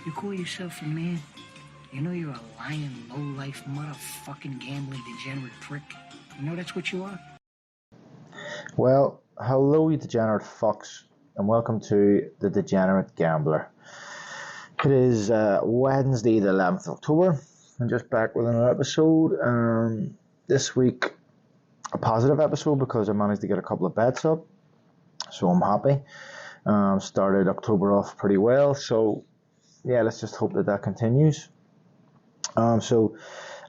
You call yourself a man? You know you're a lying, low-life, motherfucking gambling degenerate prick. You know that's what you are? Well, hello you degenerate fucks, and welcome to The Degenerate Gambler. It is Wednesday the 11th of October. I'm just back with another episode. This week, a positive episode because I managed to get a couple of bets up, so I'm happy. Started October off pretty well, so yeah, let's just hope that continues. So,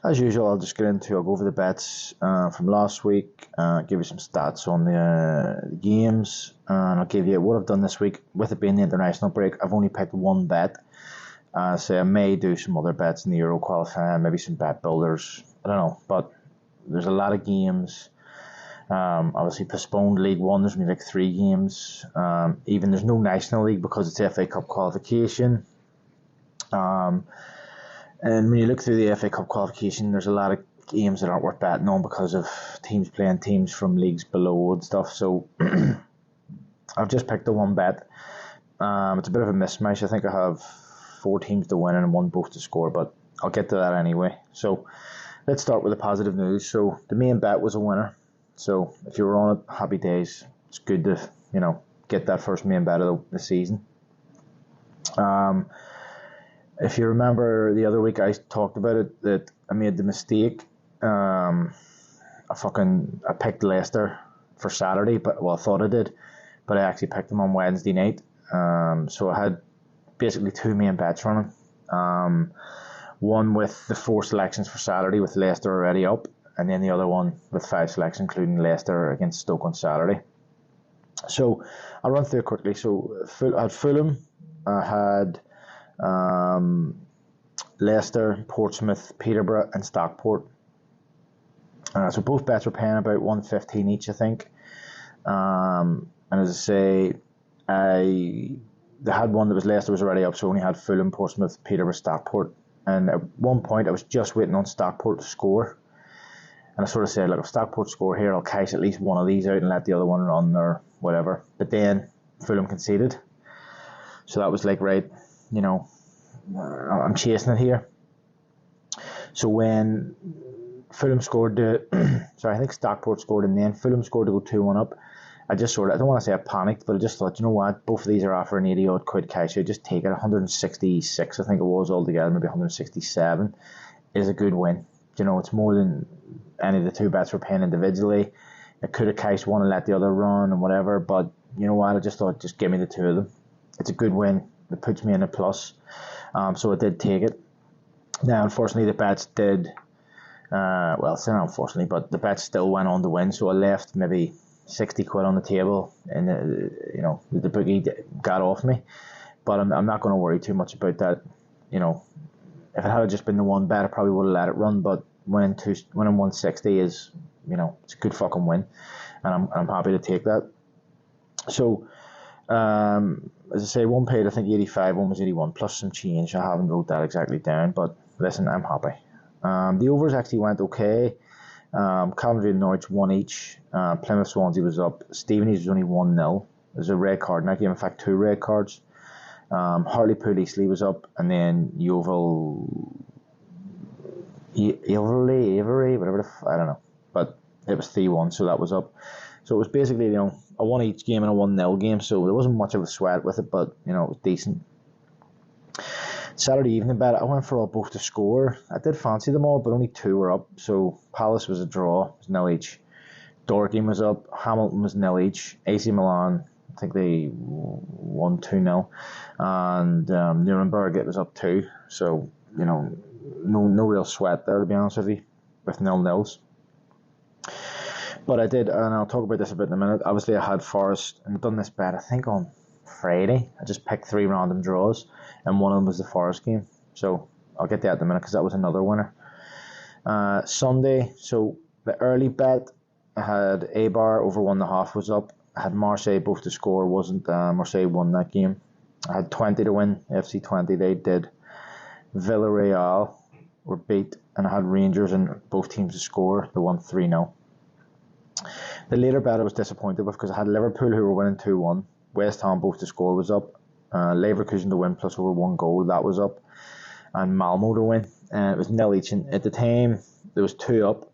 as usual, I'll go over the bets from last week, give you some stats on the games, and I'll give you what I've done this week. With it being the international break, I've only picked one bet. So I may do some other bets in the Euro qualifying, maybe some bet builders, I don't know, but there's a lot of games. Obviously postponed League One, there's only like 3 games. Even there's no National League because it's FA Cup qualification. And when you look through the FA Cup qualification, there's a lot of games that aren't worth betting on because of teams playing teams from leagues below and stuff. So I've just picked the one bet. It's a bit of a mismatch. I think I have 4 teams to win and 1 both to score, but I'll get to that anyway. So let's start with the positive news. So the main bet was a winner. So if you were on it, happy days. It's good to, get that first main bet of the season. If you remember the other week I talked about it, that I made the mistake. I picked Leicester for Saturday, I thought I did, but I actually picked them on Wednesday night. So I had basically 2 main bets running. One with the 4 selections for Saturday with Leicester already up, and then the other one with 5 selections, including Leicester against Stoke on Saturday. So I'll run through it quickly. So I had Fulham, I had Leicester, Portsmouth, Peterborough and Stockport. So both bets were paying about 115 each, I think. And as I say, they had one that was Leicester was already up, so I only had Fulham, Portsmouth, Peterborough, Stockport. And at one point I was just waiting on Stockport to score. And I sort of said, look, if Stockport score here, I'll cash at least one of these out and let the other one run or whatever. But then Fulham conceded. So that was like, right, I'm chasing it here. So when Fulham scored, I think Stockport scored and then Fulham scored to go 2-1 up. I just I don't want to say I panicked, but I just thought, you know what, both of these are offering 80 odd quid cash. Just take it. 166, I think it was altogether, maybe 167 is a good win. It's more than any of the 2 bets were paying individually. I could have cashed one and let the other run and whatever, but you know what, I just thought, just give me the 2 of them. It's a good win. It puts me in a plus. So I did take it. Now, unfortunately, the bets did, it's not unfortunately, but the bets still went on to win. So I left maybe 60 quid on the table, and the bookie got off me. But I'm not going to worry too much about that. If it had just been the one bet, I probably would have let it run. But winning 160 is, it's a good fucking win, and I'm happy to take that. So, as I say, one paid I think 85, one was 81 plus some change. I haven't wrote that exactly down, but listen, I'm happy. The overs actually went okay. Coventry and Norwich won each. Plymouth Swansea was up. Stevenage was only 1-0. There's a red card in that game, in fact 2 red cards. Hartlepool Eastleigh was up, and then Avery, whatever, I don't know, but it was 3-1, so that was up. So it was basically, a 1 each game and a 1-0 game, so there wasn't much of a sweat with it, but, it was decent. Saturday evening bet, I went for both to score. I did fancy them all, but only 2 were up, so Palace was a draw, it was 0 each. Dorking was up, Hamilton was 0 each, AC Milan, I think they won 2-0, and Nuremberg, it was up 2, so, no real sweat there, to be honest with you, with 0-0s. But I did, and I'll talk about this a bit in a minute. Obviously, I had Forest, and I've done this bet, I think, on Friday. I just picked 3 random draws, and one of them was the Forest game. So I'll get that in a minute, because that was another winner. Sunday, so the early bet, I had A-Bar over 1.5 was up. I had Marseille both to score, wasn't Marseille won that game. I had 20 to win, FC 20, they did. Villarreal were beat, and I had Rangers and both teams to score, they won 3-0. The later bet I was disappointed with because I had Liverpool who were winning 2-1. West Ham both to score was up. Leverkusen to win plus over 1 goal, that was up. And Malmo to win. It was nil each. And at the time, there was 2 up.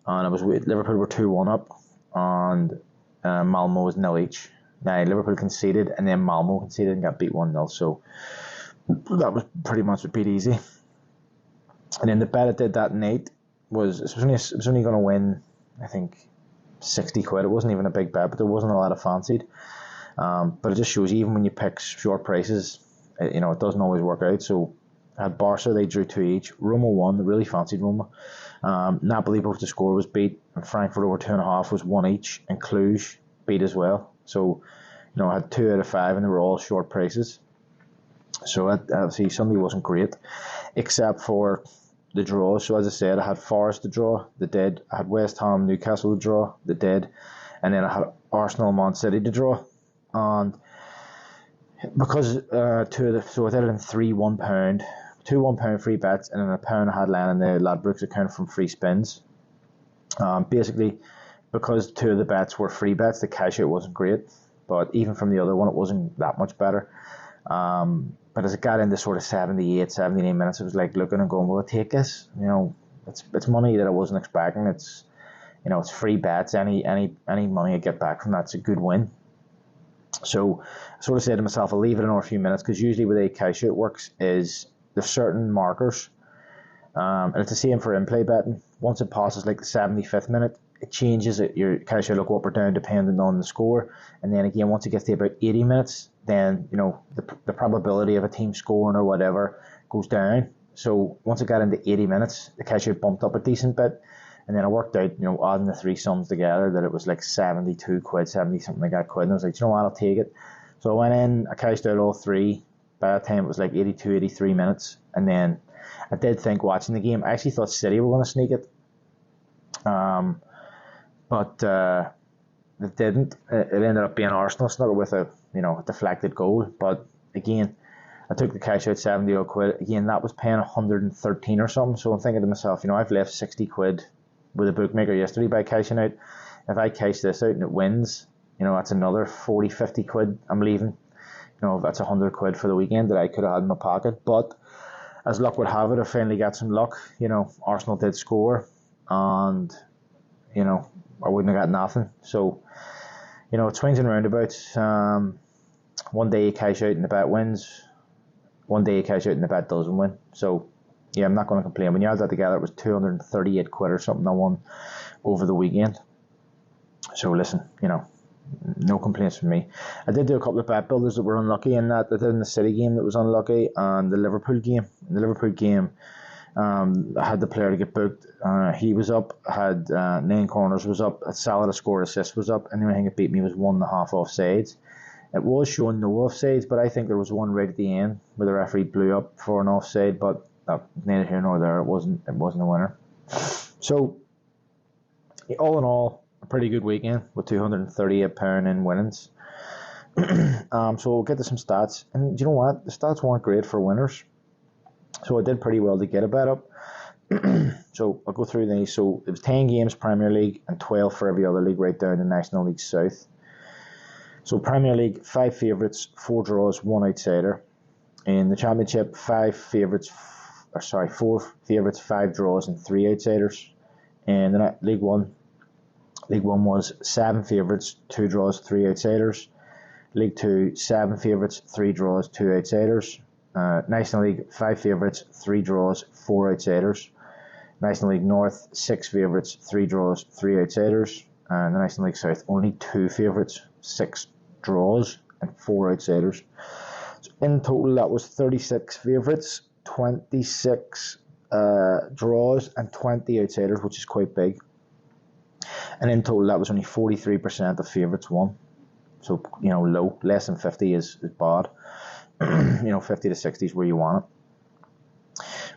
And it was Liverpool were 2-1 up. And Malmo was nil each. Now, Liverpool conceded, and then Malmo conceded and got beat 1-0. So that was pretty much a bit easy. And then the bet I did that night was it was only going to win, I think, 60 quid. It wasn't even a big bet, but there wasn't a lot of fancied. But it just shows even when you pick short prices, it doesn't always work out. So at Barca, they drew 2 each. Roma won. They really fancied Roma. Napoli, both the score was beat. And Frankfurt over 2.5 was 1 each. And Cluj beat as well. So, I had 2 out of 5 and they were all short prices. So, obviously, Sunday wasn't great. Except for the draw. So, as I said, I had Forest to draw. They did. I had West Ham, Newcastle to draw. They did. And then I had Arsenal, Man City to draw. And because so I did it in 3 £1, 2 £1 free bets, and then a pound I had lying in the Ladbrokes account from free spins. Basically, because 2 of the bets were free bets, the cash out wasn't great, but even from the other one, it wasn't that much better. But as it got into sort of 78 minutes, I was like looking and going, will I take this? It's money that I wasn't expecting. It's it's free bets. Any money I get back from that's a good win. So I sort of said to myself, I'll leave it in for a few minutes, because usually the way cash out works is there's certain markers, and it's the same for in-play betting. Once it passes like the 75th minute, it changes it. Your cash out look up or down depending on the score, and then again once it gets to about 80 minutes, then the probability of a team scoring or whatever goes down. So once it got into 80 minutes, the cash out bumped up a decent bit. And then I worked out, adding the 3 sums together, that it was like 72 quid, 70 something like that quid. And I was like, you know what, I'll take it. So I went in, I cashed out all 3. By that time, it was like 82, 83 minutes. And then I did think, watching the game, I actually thought City were going to sneak it. But they didn't. It ended up being Arsenal snuck it with a deflected goal. But again, I took the cash out 70 odd quid. Again, that was paying 113 or something. So I'm thinking to myself, I've left 60 quid with a bookmaker yesterday by cashing out. If I cash this out and it wins, that's another 40, 50 quid I'm leaving. That's 100 quid for the weekend that I could have had in my pocket. But as luck would have it, I finally got some luck. Arsenal did score, and I wouldn't have got nothing. So it swings and roundabouts. One day you cash out and the bet wins, one day you cash out and the bet doesn't win. So yeah, I'm not going to complain. When you add that together, it was 238 quid or something I won over the weekend. So listen, no complaints from me. I did do a couple of bet builders that were unlucky in that. I did in the City game that was unlucky, and the Liverpool game. In the Liverpool game, I had the player to get booked. He was up, had 9 corners was up, had Salah to score, assist was up, and the only thing that beat me was 1.5 offsides. It was showing no offsides, but I think there was one right at the end where the referee blew up for an offside, but neither here nor there. It wasn't a winner. So all in all, a pretty good weekend with £238 in winnings. So we'll get to some stats, and you know what? The stats weren't great for winners, so I did pretty well to get a bet up. So I'll go through these. So it was 10 games Premier League and 12 for every other league right down to National League South. So Premier League, 5 favourites, 4 draws, 1 outsider. In the Championship, 4 favourites, 5 draws and 3 outsiders. In the League One was 7 favourites, 2 draws, 3 outsiders. League 2, 7 favourites, 3 draws, 2 outsiders. National League, 5 favourites, 3 draws, 4 outsiders. National League North, 6 favourites, 3 draws, 3 outsiders. And the National League South, only 2 favourites, 6 draws and 4 outsiders. So in total, that was 36 favourites, 26 draws and 20 outsiders, which is quite big. And in total, that was only 43% of favourites won. So, low. Less than 50 is bad. 50 to 60 is where you want it.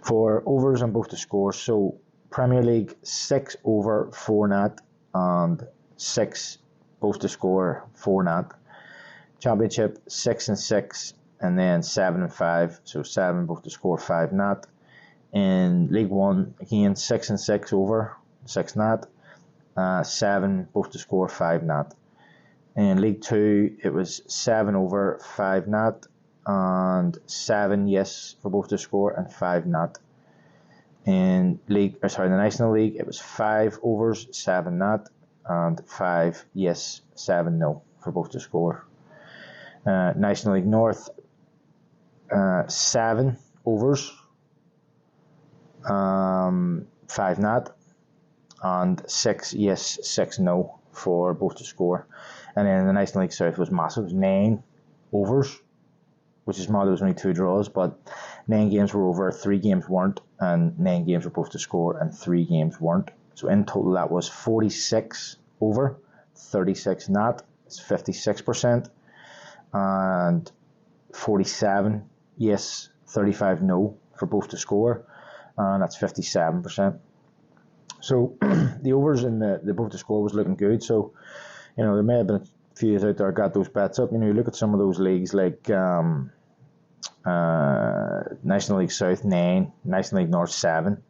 For overs on both the scores, so Premier League, 6 over, 4 nat, and 6 both to score, 4 nat. Championship, 6 and 6, and then 7 and 5, so 7 both to score, 5 nat. In League 1, again, 6 and 6 over, 6 nat. 7 both to score, 5 nat. In League 2, it was 7 over, 5 nat, and 7 yes for both to score and 5 not. In the National League, it was 5 overs, 7 not, and 5 yes, 7 no for both to score. National League North, 7 overs, 5 not, and 6 yes, 6 no for both to score. And then the National League South was massive. It was 9 overs, which is mad. There was only 2 draws, but 9 games were over, 3 games weren't, and 9 games were both to score, and 3 games weren't. So in total, that was 46 over, 36 not. It's 56%, and 47 yes, 35 no for both to score, and that's 57%. So the overs in the both to score was looking good. So, there may have been a few out there got those bets up. You look at some of those leagues like National League South 9, National League North 7,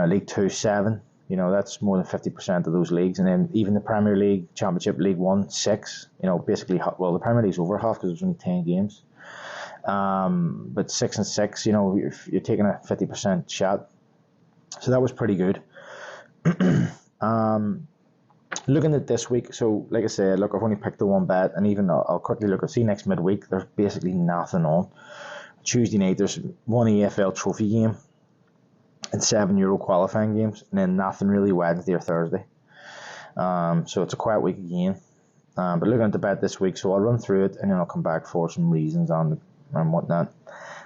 League 2 7. That's more than 50% of those leagues. And then even the Premier League, Championship, League 1 6. Basically, well, the Premier League's over half because there's only 10 games. But 6 and 6, you're taking a 50% shot. So that was pretty good. Looking at this week, so like I said, look, I've only picked the one bet, and even I'll quickly look. I'll see next midweek, there's basically nothing on. Tuesday night, there's one EFL trophy game and 7 Euro qualifying games, and then nothing really Wednesday or Thursday. So it's a quiet week again. But looking at the bet this week, so I'll run through it, and then I'll come back for some reasons on and whatnot.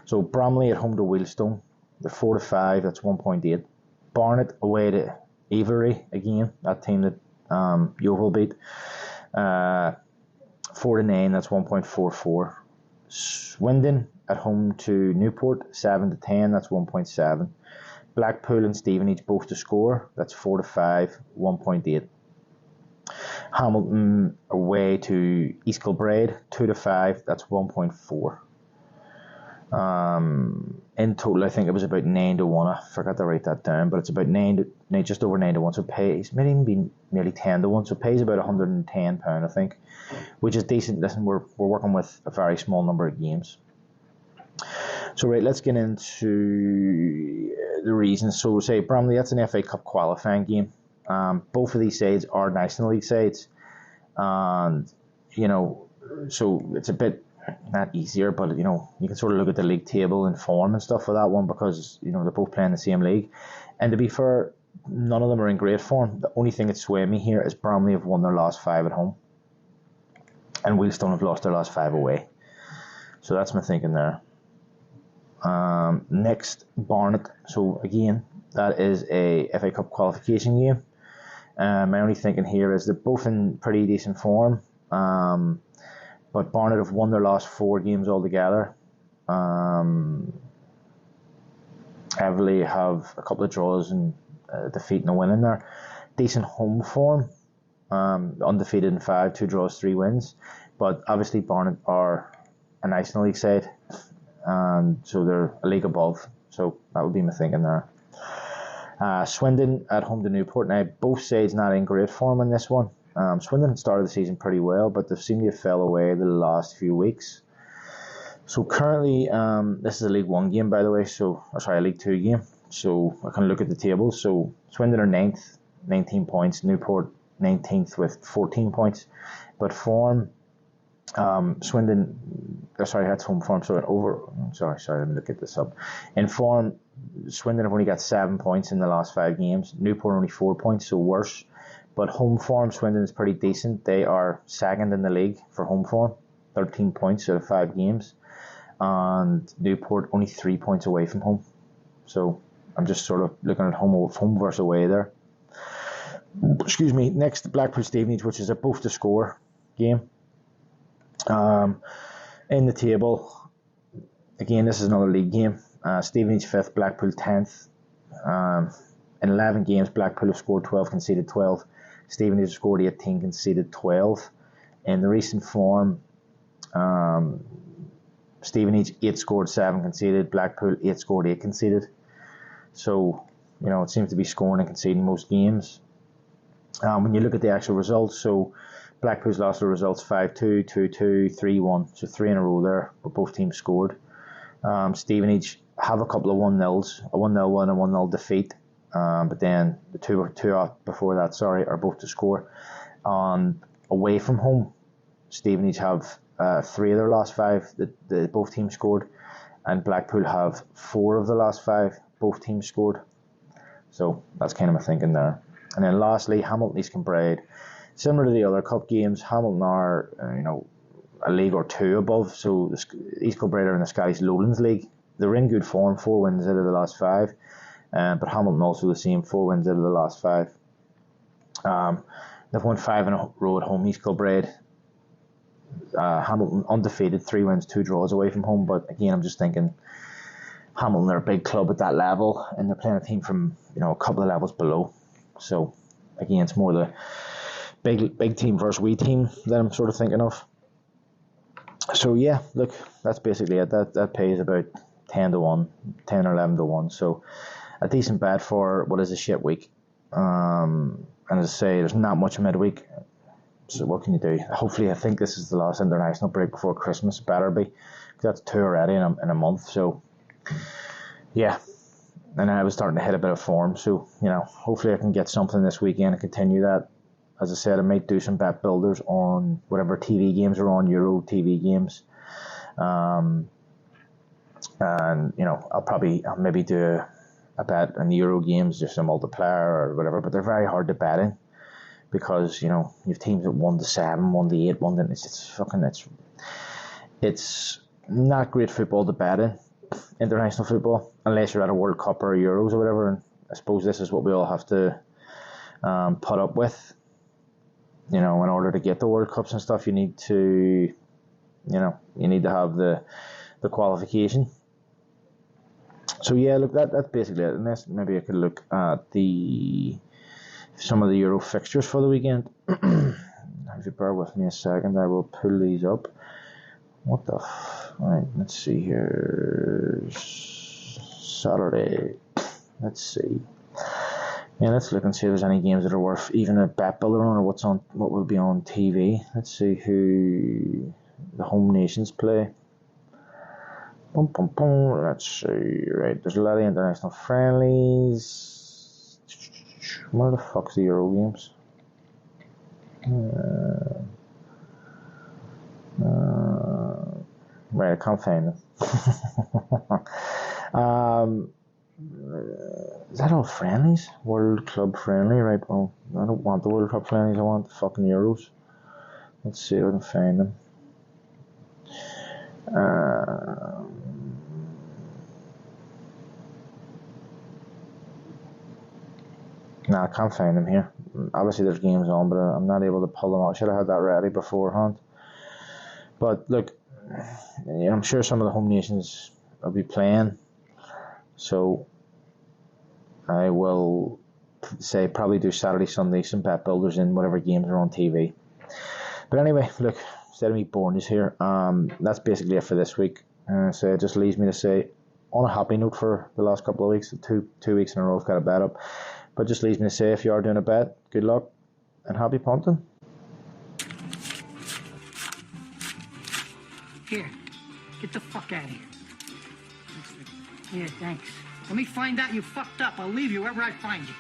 So Bromley at home to Wheelstone, they're 4-5, that's 1.8. Barnet away to Avery again, that team that Yeovil beat, 4-9, that's 1.44. Swindon at home to Newport, 7-10, that's 1.7. Blackpool and Stevenage both to score, that's 4-5, 1.8. Hamilton away to East Kilbride, 2-5, that's 1.4. In total, I think it was about 9-1. I forgot to write that down, but it's about just over 9-1. So it pays, may even be nearly 10-1. So it pays about £110, I think, which is decent. Listen, we're working with a very small number of games. So right, let's get into the reasons. So say Bromley, that's an FA Cup qualifying game. Both of these sides are National League sides, and so it's a bit not easier, but you can sort of look at the league table and form and stuff for that one because they're both playing the same league. And to be fair, none of them are in great form. The only thing that's swaying me here is Bromley have won their last 5 at home, and Wheelstone have lost their last 5 away. So that's my thinking there. Next, Barnet. So again, that is a FA Cup qualification game. My only thinking here is they're both in pretty decent form. But Barnet have won their last 4 games altogether. Everly have a couple of draws and a defeat and a win in there. Decent home form. Undefeated in 5, 2 draws, 3 wins. But obviously Barnet are a National League side, and so they're a league above. So that would be my thinking there. Swindon at home to Newport. Now both sides not in great form in this one. Swindon started the season pretty well, but they seem to have fell away the last few weeks. So currently, this is a League 1 game, by the way. A League 2 game. So I can look at the table. So Swindon are 9th, 19 points. Newport 19th with 14 points. But form, Swindon, that's home form. Let me look at this up. In form, Swindon have only got 7 points in the last 5 games. Newport only 4 points, so worse. But home form, Swindon is pretty decent. They are second in the league for home form, 13 points out of 5 games. And Newport only 3 points away from home. So I'm just sort of looking at home versus away there. Excuse me. Next, Blackpool Stevenage, which is a both to score game. In the table, again, this is another league game. Stevenage 5th, Blackpool 10th. In 11 games, Blackpool have scored 12, conceded 12. Stevenage have scored 18, conceded 12. In the recent form, Stevenage 8 scored, 7 conceded. Blackpool 8 scored, 8 conceded. So, it seems to be scoring and conceding most games. When you look at the actual results, so Blackpool's lost the results 5-2, 2-2, 3-1. So 3 in a row there, but both teams scored. Stevenage have a couple of 1-0s, a 1-0 win and 1-0 defeat. But then the two out before that, are both to score. Away from home, Stevenage have 3 of their last 5 that both teams scored, and Blackpool have 4 of the last 5, both teams scored. So that's kind of my thinking there. And then lastly, Hamilton East Kilbride. Similar to the other cup games, Hamilton are a league or 2 above. So the East Kilbride are in the Scottish Lowlands League. They're in good form, 4 wins out of the last 5. But Hamilton also the same, 4 wins out of the last 5. They've won 5 in a row at home. East Kilbride, Hamilton undefeated, 3 wins, 2 draws away from home. But again, I'm just thinking Hamilton are a big club at that level, and they're playing a team from a couple of levels below. So again, it's more the big team versus wee team that I'm sort of thinking of. So yeah, look, that's basically it. That pays about 10 or 11 to 1. So a decent bet for what is a shit week. And as I say, there's not much midweek. So what can you do? Hopefully, I think this is the last international break before Christmas. Better be, because that's 2 already in a month. So yeah, and I was starting to hit a bit of form. So hopefully I can get something this weekend and continue that. As I said, I might do some bet builders on whatever TV games are on, Euro TV games. And I'll maybe do a bet on the Euro games, just a multiplier or whatever. But they're very hard to bet in, because you have teams at 1-7, 1-8, 1 to it's not great football to bet in, international football, unless you're at a World Cup or Euros or whatever. And I suppose this is what we all have to put up with. In order to get the World Cups and stuff, you need to have the qualification. So yeah, look, that's basically it. And maybe I could look at some of the Euro fixtures for the weekend. If you bear with me a second, I will pull these up. What the right, let's see here. Saturday. Let's see. Yeah, let's look and see if there's any games that are worth even a bet builder on, or what will be on TV. Let's see who the home nations play. Let's see. Right, there's a lot of international friendlies. Where the fuck's the Euro games? Right, I can't find them. Is that all friendlies? World Club friendly, right? Well, I don't want the World Cup friendlies, I want the fucking Euros. Let's see if I can find them. I can't find them here. Obviously there's games on, but I'm not able to pull them out. Should have had that ready beforehand. But look, I'm sure some of the home nations will be playing. So I will say probably do Saturday, Sunday, some bet builders in whatever games are on TV. But anyway, look, instead of me boring you here, that's basically it for this week. So it just leaves me to say, on a happy note for the last couple of weeks, two weeks in a row I've got a bet up. But just leaves me to say, if you are doing a bet, good luck and happy punting. Here, get the fuck out of here. Yeah, thanks. Let me find out you fucked up. I'll leave you wherever I find you.